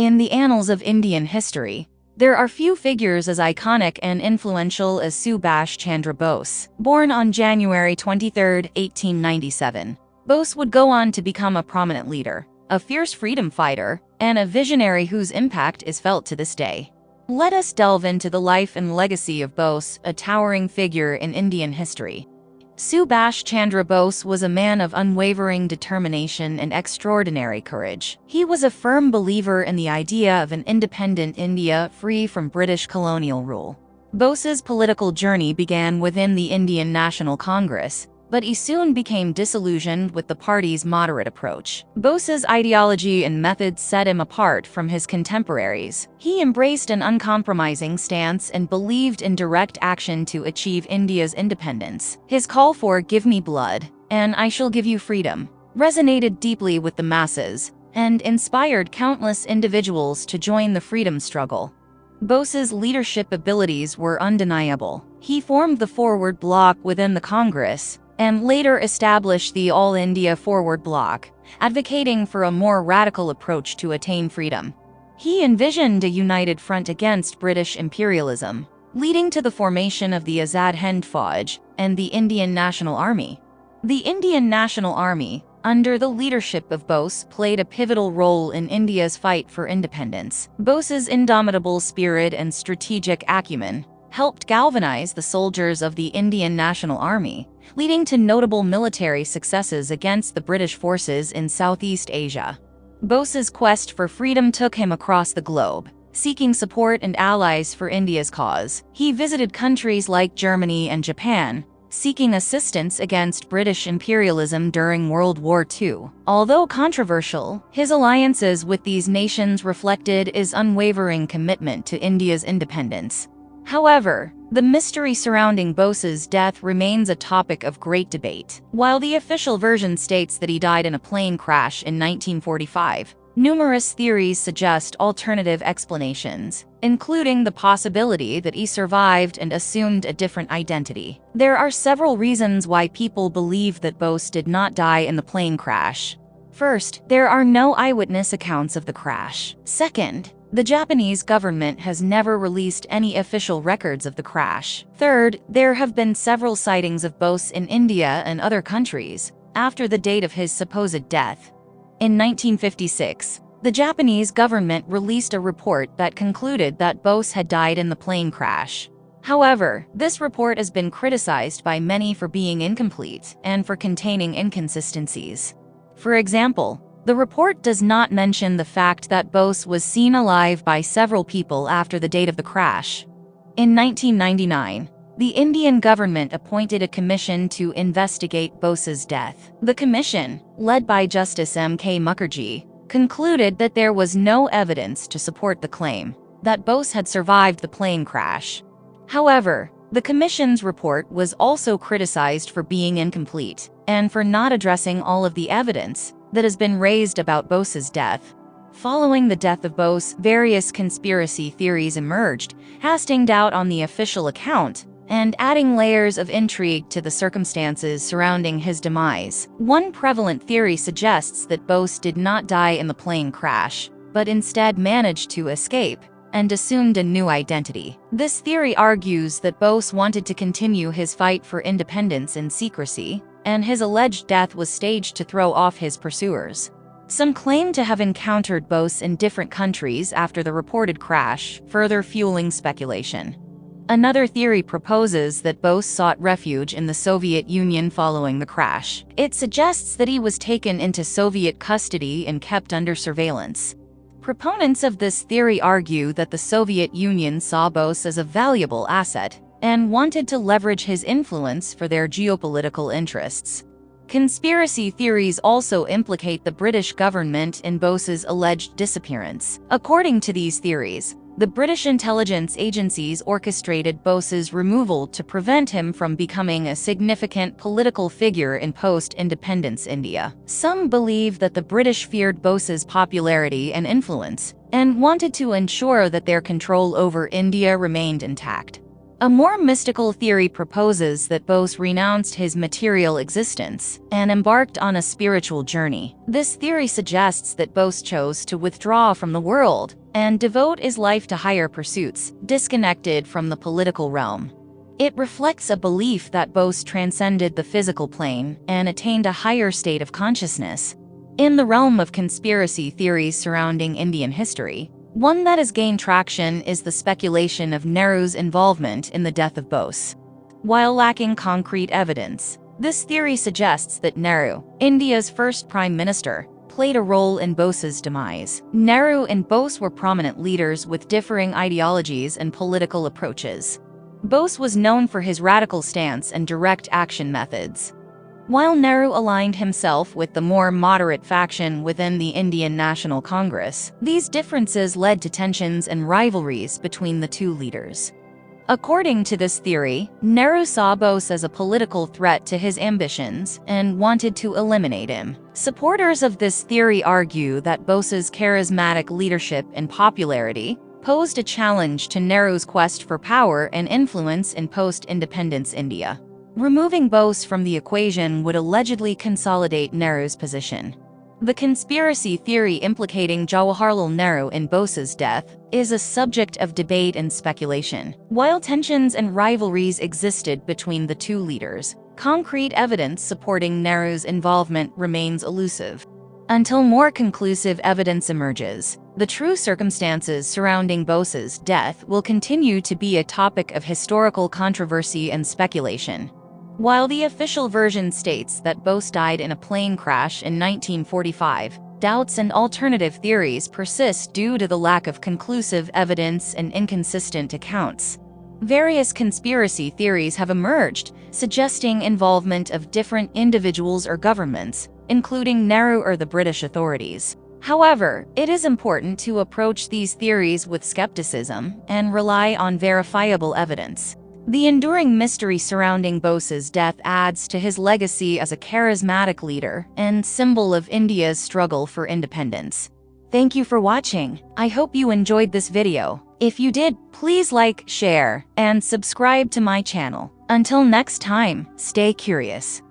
In the annals of Indian history, there are few figures as iconic and influential as Subhas Chandra Bose. Born on January 23, 1897, Bose would go on to become a prominent leader, a fierce freedom fighter, and a visionary whose impact is felt to this day. Let us delve into the life and legacy of Bose, a towering figure in Indian history. Subhas Chandra Bose was a man of unwavering determination and extraordinary courage. He was a firm believer in the idea of an independent India free from British colonial rule. Bose's political journey began within the Indian National Congress, but he soon became disillusioned with the party's moderate approach. Bose's ideology and methods set him apart from his contemporaries. He embraced an uncompromising stance and believed in direct action to achieve India's independence. His call for "Give me blood, and I shall give you freedom" resonated deeply with the masses and inspired countless individuals to join the freedom struggle. Bose's leadership abilities were undeniable. He formed the Forward Bloc within the Congress, and later established the All India Forward Bloc, advocating for a more radical approach to attain freedom. He envisioned a united front against British imperialism, leading to the formation of the Azad Hind Fauj and the Indian National Army. The Indian National Army, under the leadership of Bose, played a pivotal role in India's fight for independence. Bose's indomitable spirit and strategic acumen helped galvanize the soldiers of the Indian National Army, leading to notable military successes against the British forces in Southeast Asia. Bose's quest for freedom took him across the globe, seeking support and allies for India's cause. He visited countries like Germany and Japan, seeking assistance against British imperialism during World War II. Although controversial, his alliances with these nations reflected his unwavering commitment to India's independence. However, the mystery surrounding Bose's death remains a topic of great debate. While the official version states that he died in a plane crash in 1945, numerous theories suggest alternative explanations, including the possibility that he survived and assumed a different identity. There are several reasons why people believe that Bose did not die in the plane crash. First, there are no eyewitness accounts of the crash. Second, the Japanese government has never released any official records of the crash. Third, there have been several sightings of Bose in India and other countries after the date of his supposed death. In 1956, the Japanese government released a report that concluded that Bose had died in the plane crash. However, this report has been criticized by many for being incomplete and for containing inconsistencies. For example, the report does not mention the fact that Bose was seen alive by several people after the date of the crash. In 1999, the Indian government appointed a commission to investigate Bose's death. The commission, led by Justice M.K. Mukherjee, concluded that there was no evidence to support the claim that Bose had survived the plane crash. However, the commission's report was also criticized for being incomplete and for not addressing all of the evidence that has been raised about Bose's death. Following the death of Bose, various conspiracy theories emerged, casting doubt on the official account and adding layers of intrigue to the circumstances surrounding his demise. One prevalent theory suggests that Bose did not die in the plane crash, but instead managed to escape and assumed a new identity. This theory argues that Bose wanted to continue his fight for independence in secrecy, and his alleged death was staged to throw off his pursuers. Some claim to have encountered Bose in different countries after the reported crash, further fueling speculation. Another theory proposes that Bose sought refuge in the Soviet Union following the crash. It suggests that he was taken into Soviet custody and kept under surveillance. Proponents of this theory argue that the Soviet Union saw Bose as a valuable asset and wanted to leverage his influence for their geopolitical interests. Conspiracy theories also implicate the British government in Bose's alleged disappearance. According to these theories, the British intelligence agencies orchestrated Bose's removal to prevent him from becoming a significant political figure in post-independence India. Some believe that the British feared Bose's popularity and influence and wanted to ensure that their control over India remained intact. A more mystical theory proposes that Bose renounced his material existence and embarked on a spiritual journey. This theory suggests that Bose chose to withdraw from the world and devote his life to higher pursuits, disconnected from the political realm. It reflects a belief that Bose transcended the physical plane and attained a higher state of consciousness. In the realm of conspiracy theories surrounding Indian history, one that has gained traction is the speculation of Nehru's involvement in the death of Bose. While lacking concrete evidence, this theory suggests that Nehru, India's first prime minister, played a role in Bose's demise. Nehru and Bose were prominent leaders with differing ideologies and political approaches. Bose was known for his radical stance and direct action methods, while Nehru aligned himself with the more moderate faction within the Indian National Congress. These differences led to tensions and rivalries between the two leaders. According to this theory, Nehru saw Bose as a political threat to his ambitions and wanted to eliminate him. Supporters of this theory argue that Bose's charismatic leadership and popularity posed a challenge to Nehru's quest for power and influence in post-independence India. Removing Bose from the equation would allegedly consolidate Nehru's position. The conspiracy theory implicating Jawaharlal Nehru in Bose's death is a subject of debate and speculation. While tensions and rivalries existed between the two leaders, concrete evidence supporting Nehru's involvement remains elusive. Until more conclusive evidence emerges, the true circumstances surrounding Bose's death will continue to be a topic of historical controversy and speculation. While the official version states that Bose died in a plane crash in 1945, doubts and alternative theories persist due to the lack of conclusive evidence and inconsistent accounts. Various conspiracy theories have emerged, suggesting involvement of different individuals or governments, including Nehru or the British authorities. However, it is important to approach these theories with skepticism and rely on verifiable evidence. The enduring mystery surrounding Bose's death adds to his legacy as a charismatic leader and symbol of India's struggle for independence. Thank you for watching. I hope you enjoyed this video. If you did, please like, share, and subscribe to my channel. Until next time, stay curious.